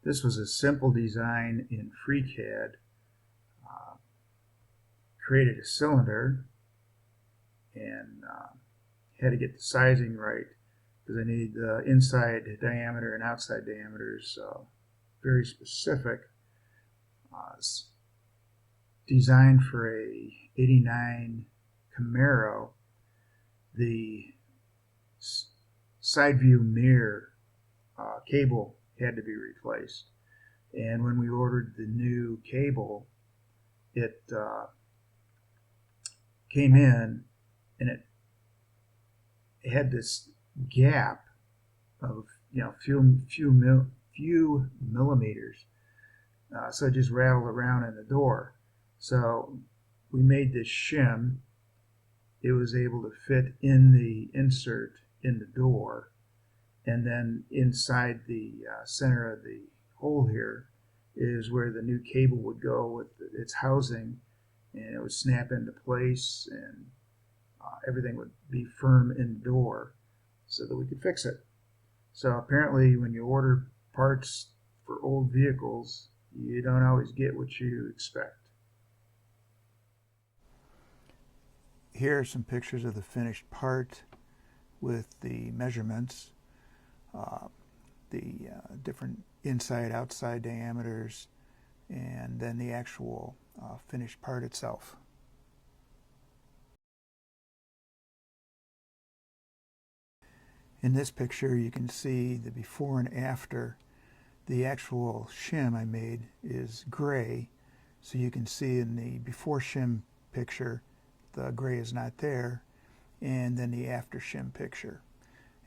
This was a simple design in FreeCad. Created a cylinder and had to get the sizing right because I needed the inside diameter and outside diameters very specific. Designed for a '89 Camaro. The side view mirror cable had to be replaced, and when we ordered the new cable, it came in and it had this gap of few millimeters, so it just rattled around in the door. So we made this shim. It was able to fit in the insert in the door, and then inside the center of the hole here is where the new cable would go with its housing, and it would snap into place, and everything would be firm in the door so that we could fix it. So apparently when you order parts for old vehicles, you don't always get what you expect. Here are some pictures of the finished part with the measurements, the different inside outside diameters, and then the actual finished part itself. In this picture you can see the before and after. The actual shim I made is gray, so you can see in the before shim picture the gray is not there, and then the after shim picture.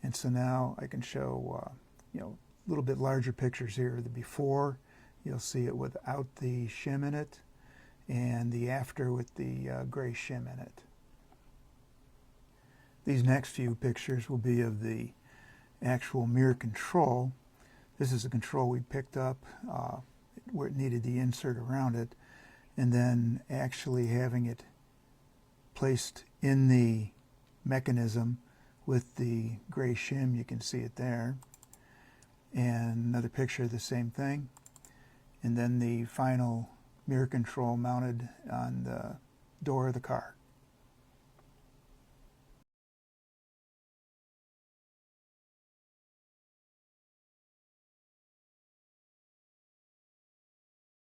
And so now I can show a little bit larger pictures here. The before, you'll see it without the shim in it, and the after with the gray shim in it. These next few pictures will be of the actual mirror control. This is a control we picked up where it needed the insert around it, and then actually having it placed in the mechanism with the gray shim. You can see it there. And another picture of the same thing. And then the final mirror control mounted on the door of the car.